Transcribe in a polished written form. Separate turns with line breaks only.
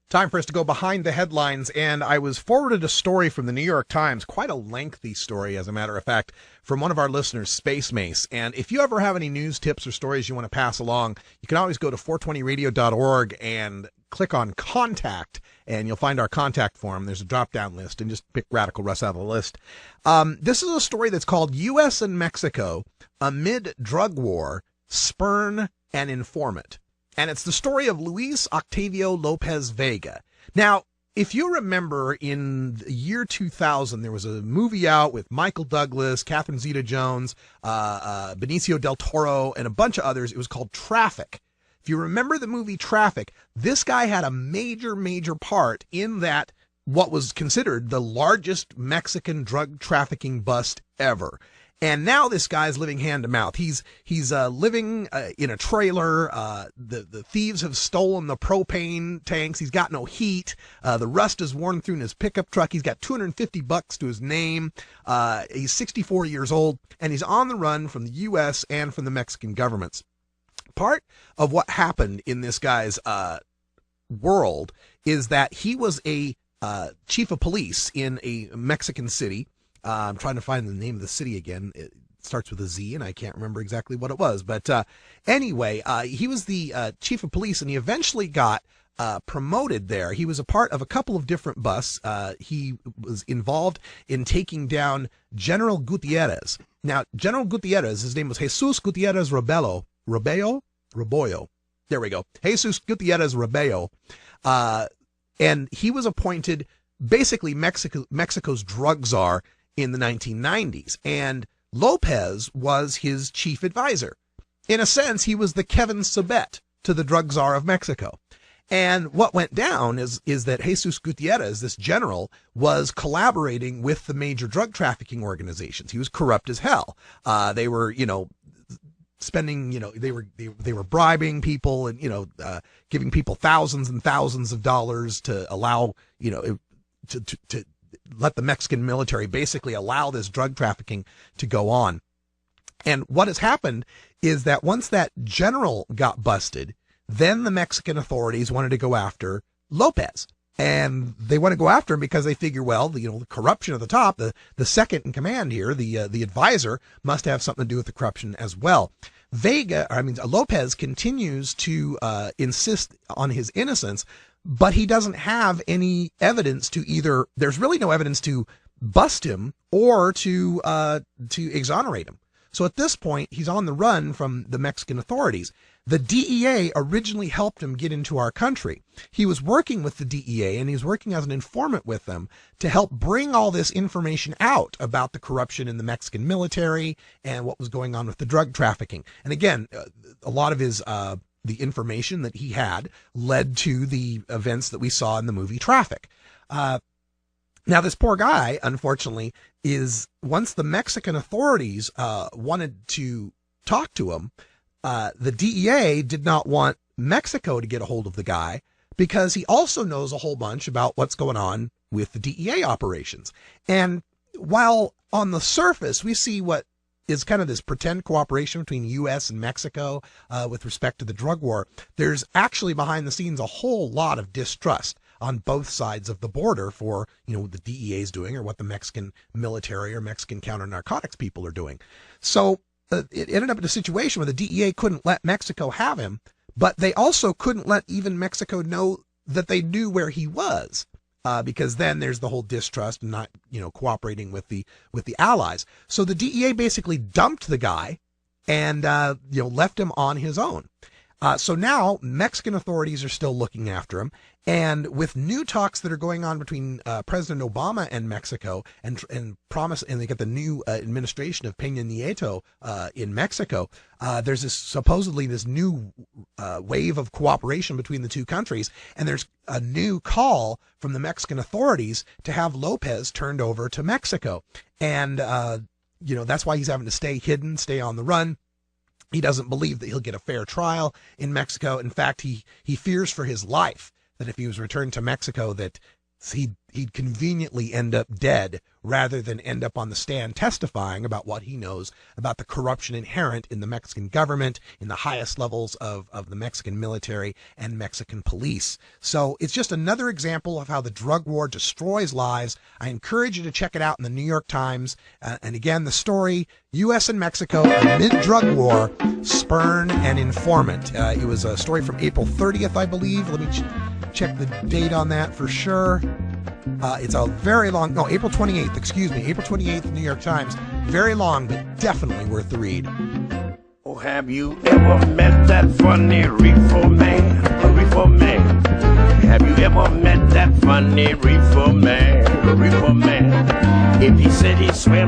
Time for us to go behind the headlines, and I was forwarded a story from the New York Times, quite a lengthy story, as a matter of fact, from one of our listeners, Space Mace. And if you ever have any news tips or stories you want to pass along, you can always go to 420radio.org and click on Contact, and you'll find our contact form. There's a drop-down list, and just pick Radical Russ out of the list. This is a story that's called U.S. and Mexico Amid Drug War, Spurn an Informant. And it's the story of Luis Octavio Lopez Vega. Now, if you remember, in the year 2000, there was a movie out with Michael Douglas, Catherine Zeta-Jones, Benicio del Toro, and a bunch of others. It was called Traffic. If you remember the movie Traffic, this guy had a major part in that, what was considered the largest Mexican drug trafficking bust ever. And now this guy's living hand to mouth. He's living in a trailer. The thieves have stolen the propane tanks. He's got no heat. The rust is worn through in his pickup truck. He's got $250 to his name. He's 64 years old, and he's on the run from the U.S. and from the Mexican governments. Part of what happened in this guy's world is that he was a chief of police in a Mexican city. I'm trying to find the name of the city again. It starts with a Z, and I can't remember exactly what it was. But anyway, he was the chief of police, and he eventually got promoted there. He was a part of a couple of different busts. He was involved in taking down General Gutierrez. Now, General Gutierrez, his name was Jesus Gutierrez Rebello. There we go. Jesus Gutierrez Rebello. And he was appointed basically Mexico's drug czar in the 1990s. And Lopez was his chief advisor. In a sense, he was the Kevin Sabet to the drug czar of Mexico. And what went down is that Jesus Gutierrez, this general, was collaborating with the major drug trafficking organizations. He was corrupt as hell. They were, spending, they were bribing people and, giving people thousands and thousands of dollars to allow, to let the Mexican military basically allow this drug trafficking to go on. And what has happened is that once that general got busted, then the Mexican authorities wanted to go after Lopez. And they want to go after him because they figure, well, the corruption at the top, the second in command here, the advisor, must have something to do with the corruption as well. Lopez continues to insist on his innocence, but he doesn't have any evidence to either, there's really no evidence to bust him or to exonerate him. So at this point, he's on the run from the Mexican authorities. The DEA originally helped him get into our country. He was working with the DEA, and he was working as an informant with them to help bring all this information out about the corruption in the Mexican military and what was going on with the drug trafficking. And again, a lot of his the information that he had led to the events that we saw in the movie Traffic. Now, this poor guy, unfortunately, once the Mexican authorities wanted to talk to him, the DEA did not want Mexico to get a hold of the guy because he also knows a whole bunch about what's going on with the DEA operations. And while on the surface we see what is kind of this pretend cooperation between the U.S. and Mexico with respect to the drug war, there's actually behind the scenes a whole lot of distrust on both sides of the border for, what the DEA is doing or what the Mexican military or Mexican counter-narcotics people are doing. So it ended up in a situation where the DEA couldn't let Mexico have him, but they also couldn't let even Mexico know that they knew where he was, because then there's the whole distrust and not, cooperating with the allies. So the DEA basically dumped the guy and, left him on his own. So now Mexican authorities are still looking after him. And with new talks that are going on between President Obama and Mexico and they get the new administration of Peña Nieto in Mexico, there's supposedly this new wave of cooperation between the two countries. And there's a new call from the Mexican authorities to have Lopez turned over to Mexico. And, that's why he's having to stay hidden, stay on the run. He doesn't believe that he'll get a fair trial in Mexico. In fact, he fears for his life, that if he was returned to Mexico, that he'd conveniently end up dead rather than end up on the stand testifying about what he knows about the corruption inherent in the Mexican government, in the highest levels of the Mexican military and Mexican police. So it's just another example of how the drug war destroys lives. I encourage you to check it out in the New York Times. And again, the story, U.S. and Mexico amid drug war, spurn and informant. It was a story from April 30th, I believe. Let me check the date on that for sure. It's a very long, no, April 28th, excuse me, April 28th, New York Times. Very long, but definitely worth the read.
Oh, have you ever met that funny reefer man? A reefer man. Have you ever met that funny reefer man? A reefer man. If he said he swam